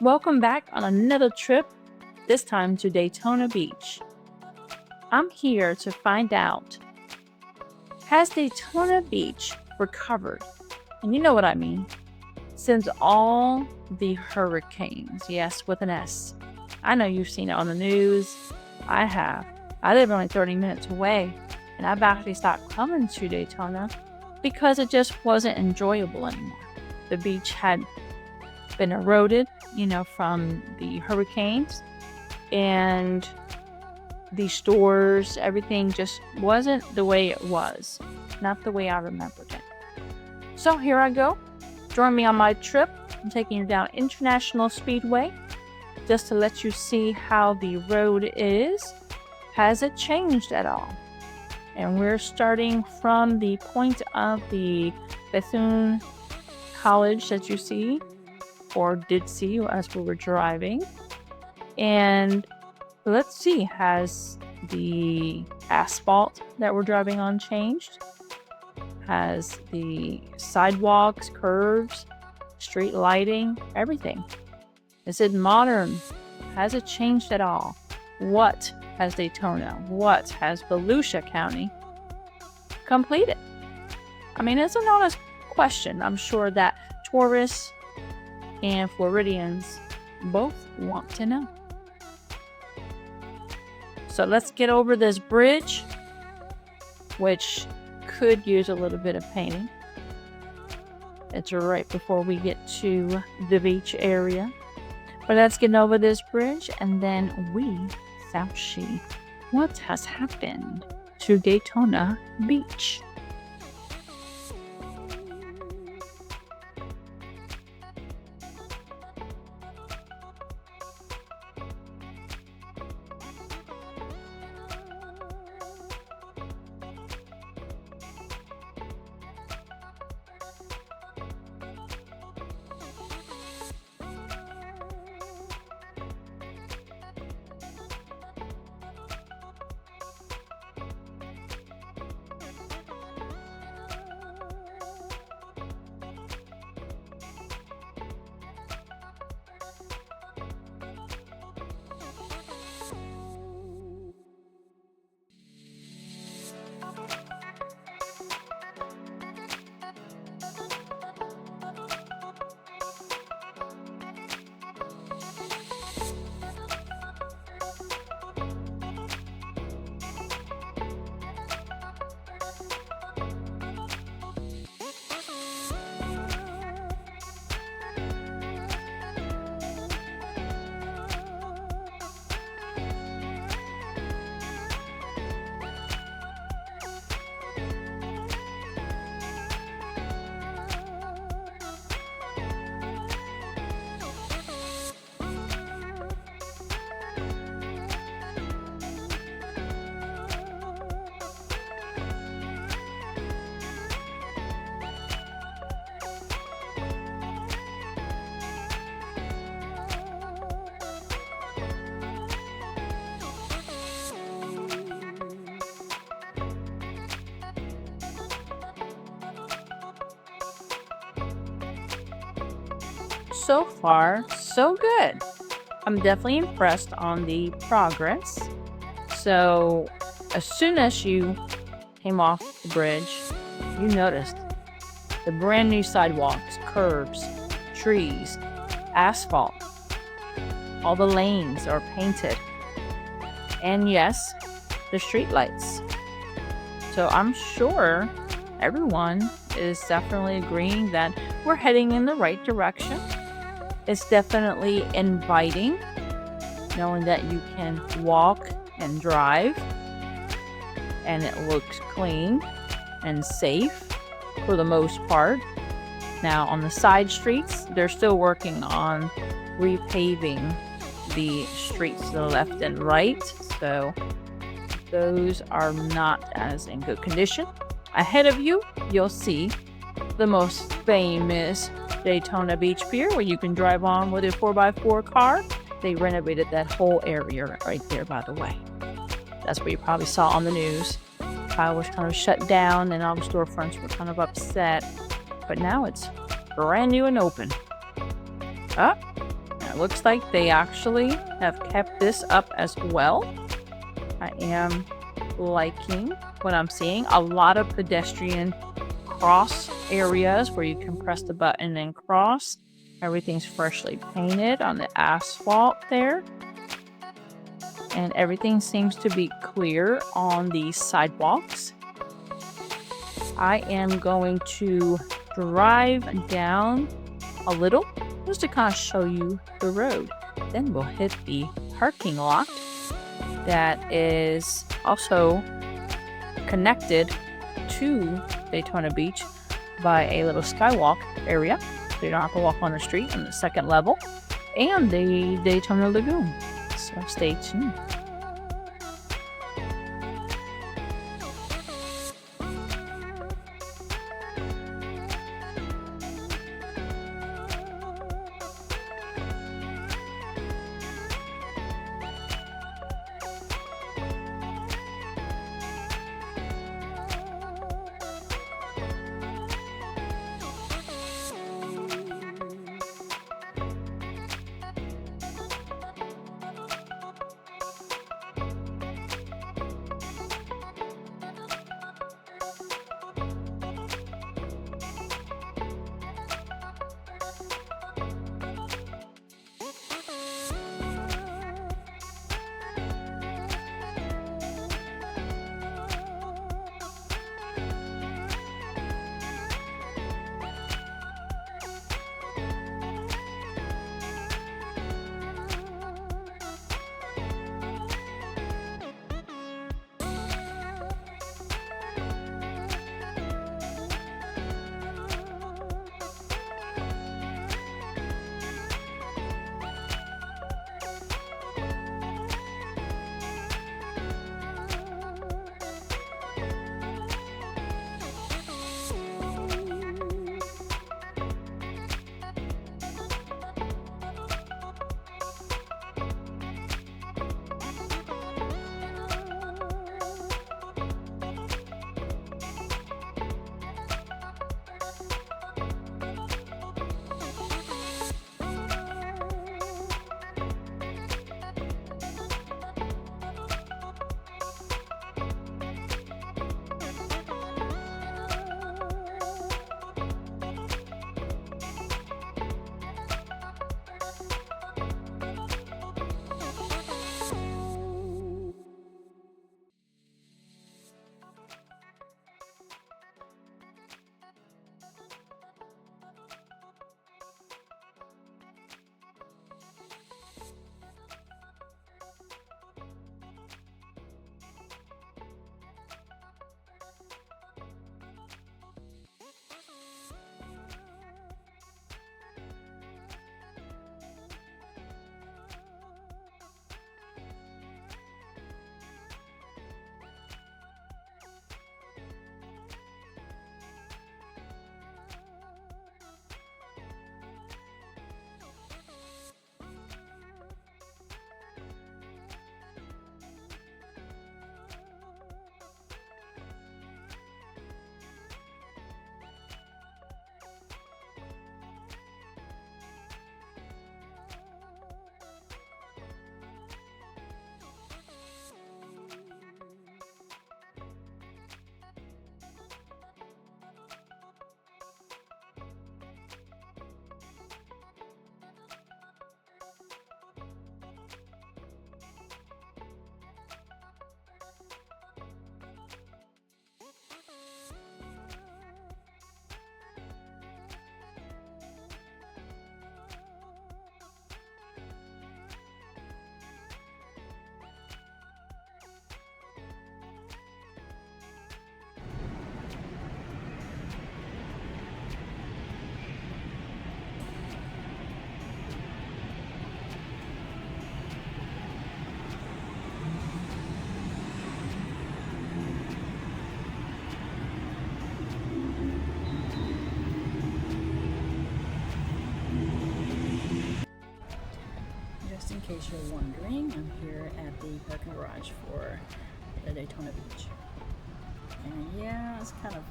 Welcome back on another trip, this time to Daytona Beach. I'm here to find out, has Daytona Beach recovered? And you know what I mean. Since all the hurricanes, yes, with an S. I know you've seen it on the news. I have. I live only 30 minutes away, and I've actually stopped coming to Daytona because it just wasn't enjoyable anymore. The beach had been eroded, from the hurricanes, and the stores, everything just wasn't the way it was, not the way I remembered it. So here I go. Join me on my trip. I'm taking you down International Speedway just to let you see how the road is. Has it changed at all? And we're starting from the point of the Bethune College that you see, or did see as we were driving. And let's see, has the asphalt that we're driving on changed? Has the sidewalks, curves, street lighting, everything? Is it modern? Has it changed at all? What has Daytona, what has Volusia County completed? I mean, it's an honest question. I'm sure that tourists and Floridians both want to know. So let's get over this bridge, which could use a little bit of painting. It's right before we get to the beach area. But let's get over this bridge and then we shall see what has happened to Daytona Beach. So far, so good. I'm definitely impressed on the progress. So, as soon as you came off the bridge, you noticed the brand new sidewalks, curbs, trees, asphalt. All the lanes are painted. And yes, the street lights. So I'm sure everyone is definitely agreeing that we're heading in the right direction. It's definitely inviting, knowing that you can walk and drive, and it looks clean and safe for the most part. Now, on the side streets, they're still working on repaving the streets to the left and right, so those are not as in good condition. Ahead of you, you'll see the most famous Daytona Beach Pier, where you can drive on with a 4x4 car. They renovated that whole area right there, by the way. That's what you probably saw on the news. I was kind of shut down and all the storefronts were kind of upset. But now it's brand new and open. It looks like they actually have kept this up as well. I am liking what I'm seeing. A lot of pedestrian cross areas where you can press the button and cross. Everything's freshly painted on the asphalt there. And everything seems to be clear on the sidewalks. I am going to drive down a little just to kind of show you the road. Then we'll hit the parking lot that is also connected to Daytona Beach by a little skywalk area, so you don't have to walk on the street on the second level, and the Daytona Lagoon. So stay tuned. In case you're wondering, I'm here at the parking garage for the Daytona Beach. And yeah, it's kind of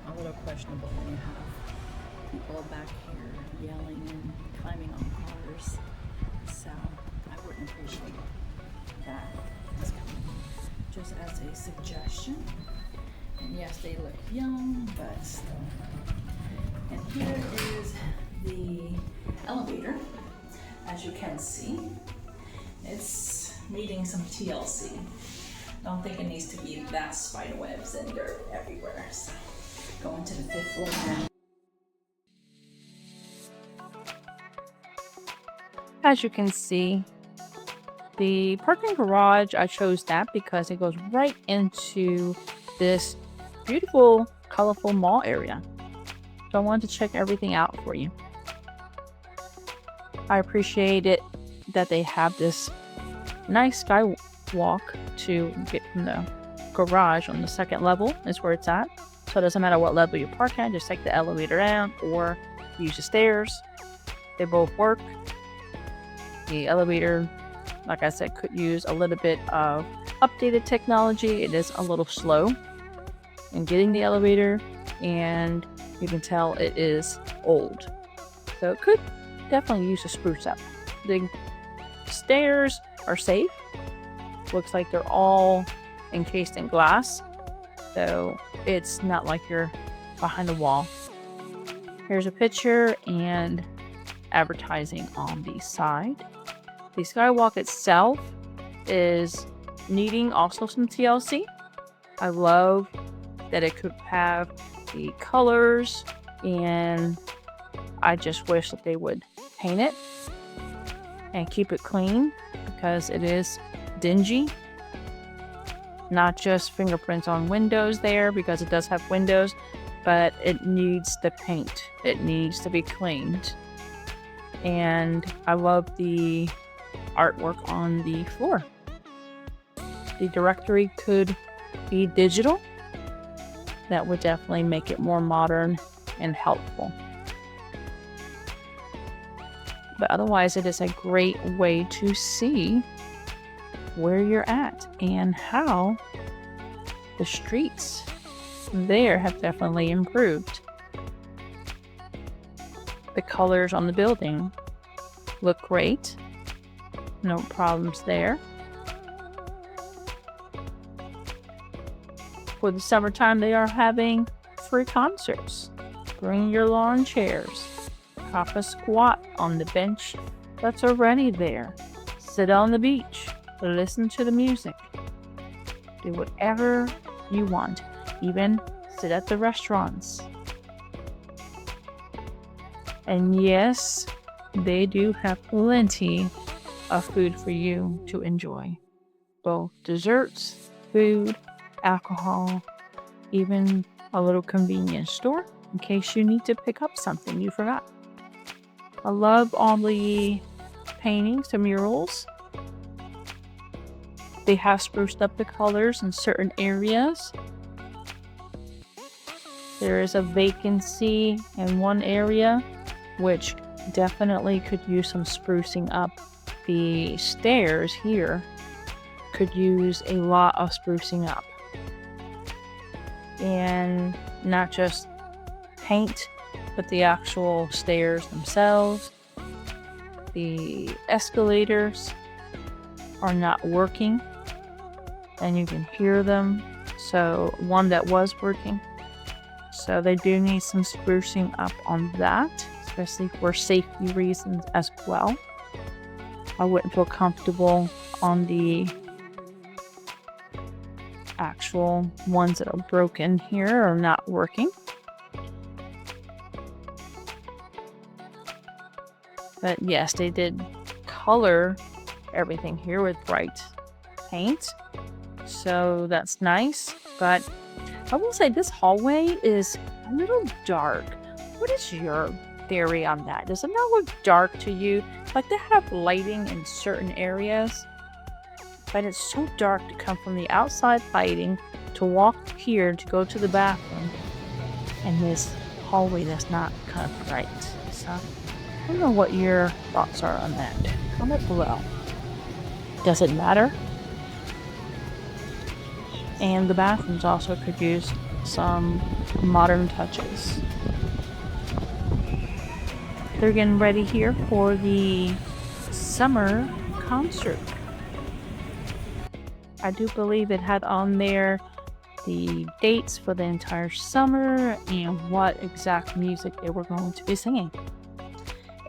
a little questionable when you have people back here yelling and timing on colors, so I wouldn't appreciate that. Just as a suggestion. And yes, they look young, but still. And here is the elevator. As you can see, it's needing some TLC. Don't think it needs to be that spider webs and dirt everywhere. So going to the 5th floor now. As you can see, the parking garage, I chose that because it goes right into this beautiful, colorful mall area. So I wanted to check everything out for you. I appreciate it that they have this nice skywalk to get from the garage on the 2nd level is where it's at. So it doesn't matter what level you park at, just take the elevator down or use the stairs. They both work. The elevator, like I said, could use a little bit of updated technology. It is a little slow in getting the elevator, and you can tell it is old. So it could definitely use a spruce up. The stairs are safe. Looks like they're all encased in glass, so it's not like you're behind the wall. Here's a picture and advertising on the side. The skywalk itself is needing also some TLC. I love that it could have the colors, and I just wish that they would paint it and keep it clean because it is dingy. Not just fingerprints on windows there, because it does have windows, but it needs the paint. It needs to be cleaned. And I love the artwork on the floor. The directory could be digital. That would definitely make it more modern and helpful. But otherwise, it is a great way to see where you're at and how the streets there have definitely improved. The colors on the building look great. No problems there. For the summertime, they are having free concerts. Bring your lawn chairs. Hop a squat on the bench that's already there. Sit on the beach. Listen to the music. Do whatever you want. Even sit at the restaurants. And yes, they do have plenty of food for you to enjoy. Both desserts, food, alcohol, even a little convenience store in case you need to pick up something you forgot. I love all the paintings, the murals. They have spruced up the colors in certain areas. There is a vacancy in one area, which definitely could use some sprucing up. The stairs here could use a lot of sprucing up. And not just paint, but the actual stairs themselves. The escalators are not working, and you can hear them. So one that was working. So they do need some sprucing up on that, especially for safety reasons as well. I wouldn't feel comfortable on the actual ones that are broken here or not working. But yes, they did color everything here with bright paint, so that's nice. But I will say this hallway is a little dark. What is your theory on that? Does it not look dark to you? Like they have lighting in certain areas, but it's so dark to come from the outside lighting to walk here to go to the bathroom, and this hallway that's not kind of bright. So I don't know what your thoughts are on that. Comment below. Does it matter? And the bathrooms also could use some modern touches. they're getting ready here for the summer concert. I do believe it had on there the dates for the entire summer and what exact music they were going to be singing.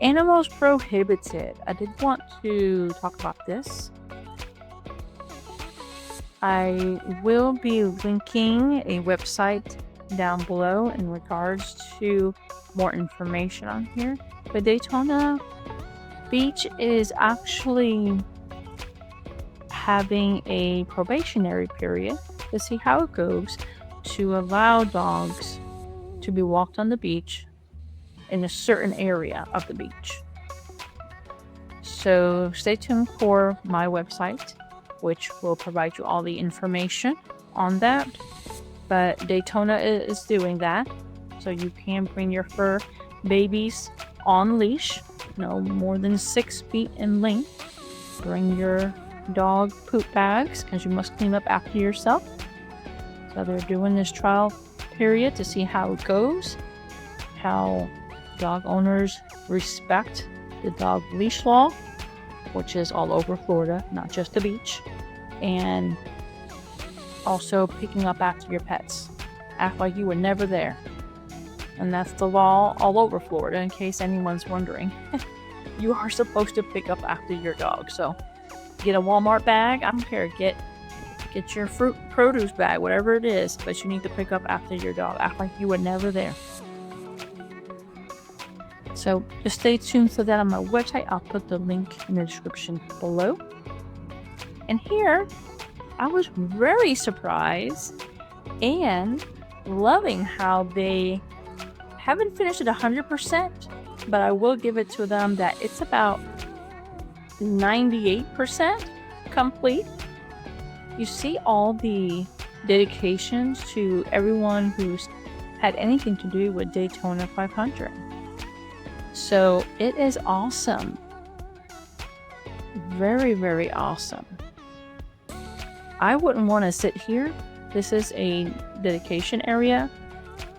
Animals prohibited. I did want to talk about this. I will be linking a website down below in regards to more information on here. But Daytona Beach is actually having a probationary period to see how it goes, to allow dogs to be walked on the beach in a certain area of the beach. So stay tuned for my website, which will provide you all the information on that. But Daytona is doing that, so you can bring your fur babies on leash, no more than 6 feet in length. Bring your dog poop bags, because you must clean up after yourself. So they're doing this trial period to see how it goes, how dog owners respect the dog leash law, which is all over Florida, not just the beach, and also picking up after your pets. Act like you were never there. And that's the law all over Florida, in case anyone's wondering. You are supposed to pick up after your dog. So get a Walmart bag, I don't care, get your produce bag, whatever it is, but you need to pick up after your dog. Act like you were never there. So just stay tuned for that on my website. I'll put the link in the description below. And here, I was very surprised and loving how they haven't finished it 100%, but I will give it to them that it's about 98% complete. You see all the dedications to everyone who's had anything to do with Daytona 500. So it is awesome. Very, very awesome. I wouldn't want to sit here. This is a dedication area.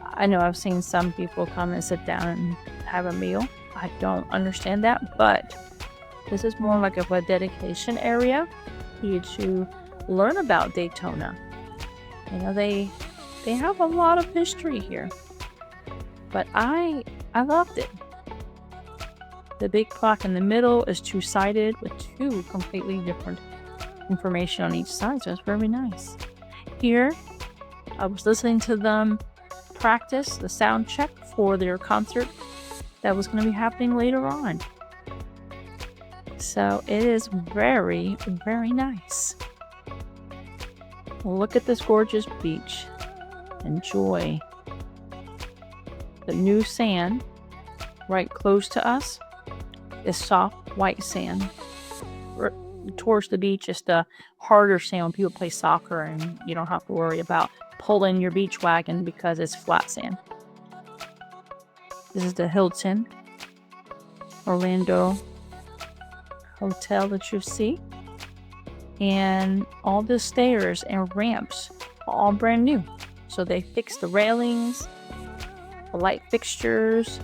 I know I've seen some people come and sit down and have a meal. I don't understand that, but this is more like a dedication area for you to learn about Daytona. You know, they have a lot of history here, but I loved it. The big plaque in the middle is two-sided with two completely different information on each side, so it's very nice. Here, I was listening to them practice the sound check for their concert that was going to be happening later on. So it is very, very nice. Look at this gorgeous beach. Enjoy the new sand right close to us is soft white sand. Towards the beach is the harder sand when people play soccer, and you don't have to worry about pulling your beach wagon because it's flat sand. This is the Hilton Orlando hotel that you see, and all the stairs and ramps are all brand new. So they fixed the railings, the light fixtures.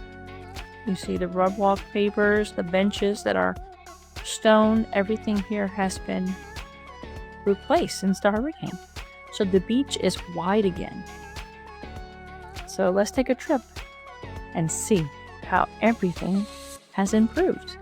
You see the rug wallpapers, the benches that are stone. Everything here has been replaced since the hurricane. So the beach is wide again. So let's take a trip and see how everything has improved.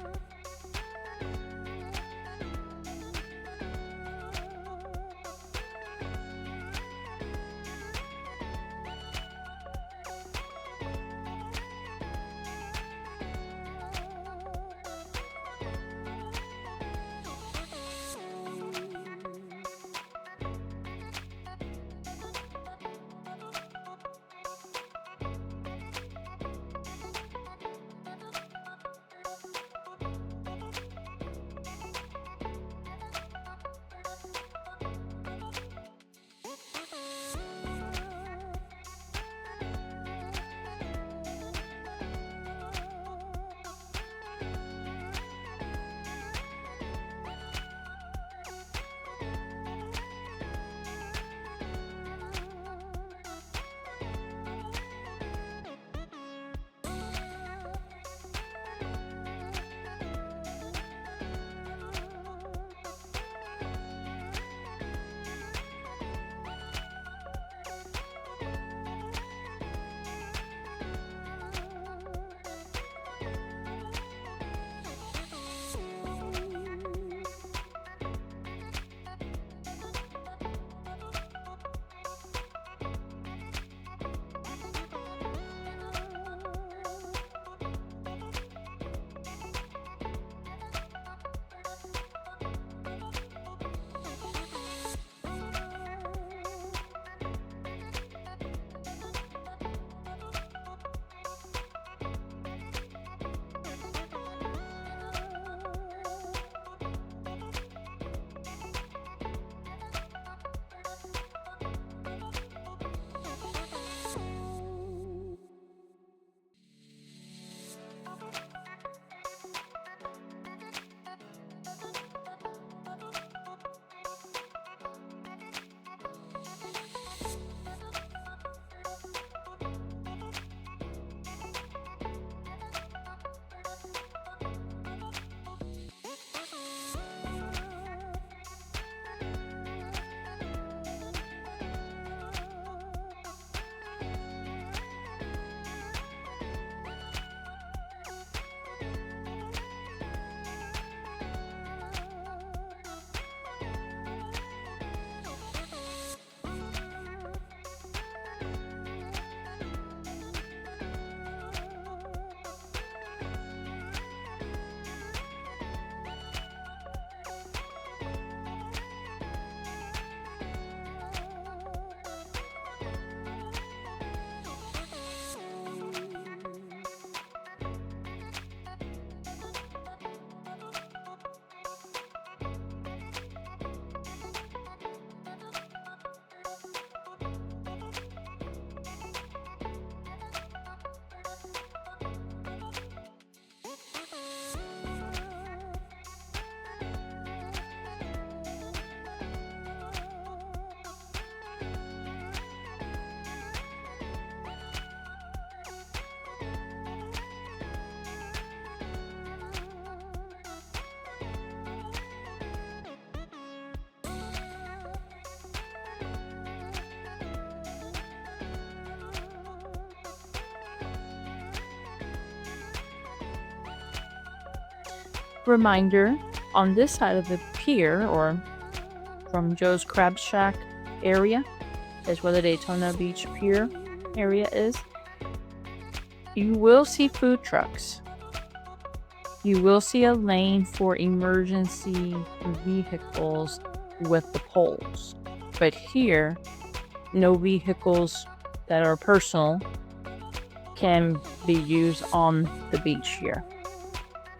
Reminder, on this side of the pier, or from Joe's Crab Shack area, is where the Daytona Beach Pier area is. You will see food trucks. You will see a lane for emergency vehicles with the poles. But here, no vehicles that are personal can be used on the beach here.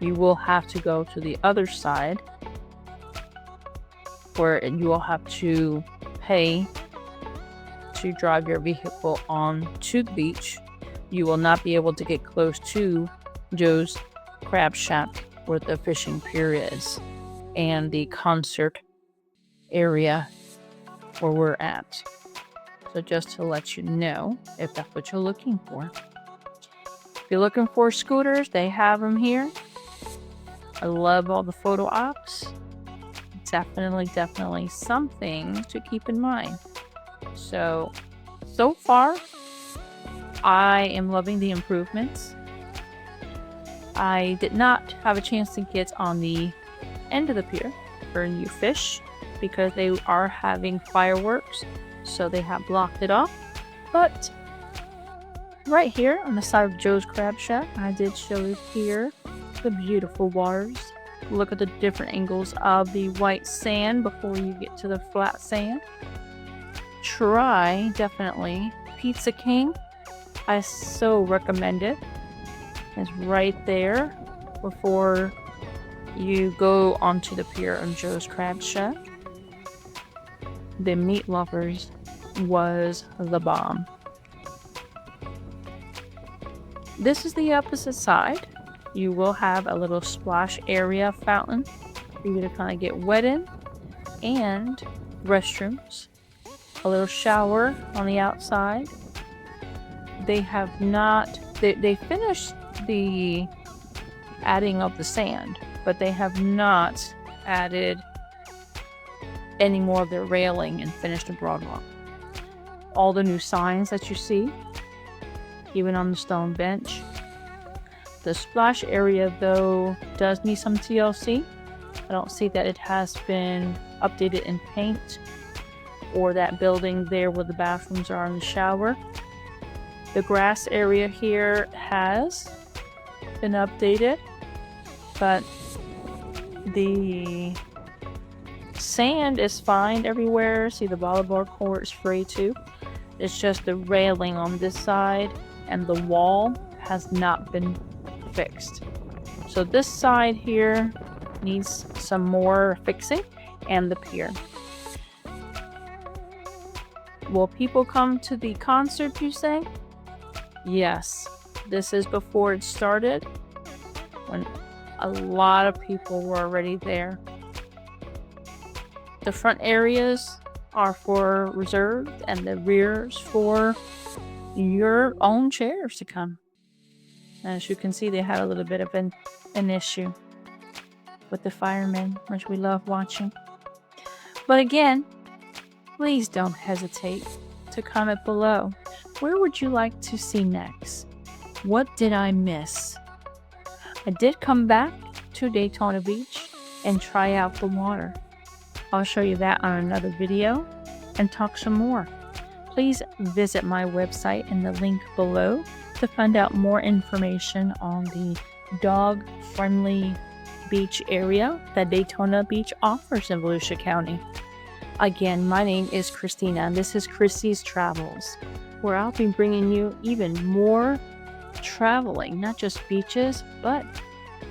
You will have to go to the other side where you will have to pay to drive your vehicle on to the beach. You will not be able to get close to Joe's Crab Shack where the fishing pier is and the concert area where we're at. So just to let you know if that's what you're looking for. If you're looking for scooters, they have them here. I love all the photo ops. Definitely something to keep in mind. So far, I am loving the improvements. I did not have a chance to get on the end of the pier for new fish because they are having fireworks, so they have blocked it off. But right here on the side of Joe's Crab Shack, I did show you here the beautiful waters. Look at the different angles of the white sand before you get to the flat sand. Try, definitely, Pizza King. I so recommend it. It's right there before you go onto the pier of Joe's Crab Shack. The Meat Lovers was the bomb. This is the opposite side. You will have a little splash area fountain for you to kind of get wet in, and restrooms, a little shower on the outside. They have not, they finished the adding of the sand, but they have not added any more of their railing and finished the boardwalk. All the new signs that you see, even on the stone bench. The splash area, though, does need some TLC. I don't see that it has been updated in paint or that building there where the bathrooms are in the shower. The grass area here has been updated, but the sand is fine everywhere. See, the volleyball court is free too. It's just the railing on this side and the wall has not been fixed. So this side here needs some more fixing, and the pier. Will people come to the concert, you say? Yes. This is before it started, when a lot of people were already there. The front areas are for reserved and the rears for your own chairs to come. As you can see, they had a little bit of an issue with the firemen, which we love watching. But again, please don't hesitate to comment below. Where would you like to see next? What did I miss? I did come back to Daytona Beach and try out the water. I'll show you that on another video and talk some more. Please visit my website in the link below to find out more information on the dog-friendly beach area that Daytona Beach offers in Volusia County. Again, my name is Christina, and this is Chrissy's Travels, where I'll be bringing you even more traveling, not just beaches, but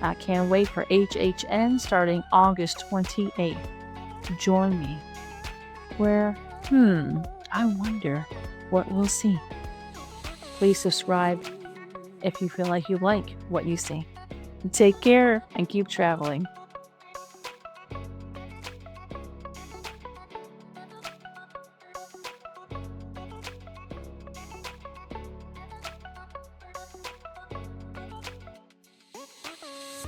I can't wait for HHN starting August 28th. Join me. Where, I wonder what we'll see. Please subscribe if you feel like you like what you see. Take care and keep traveling.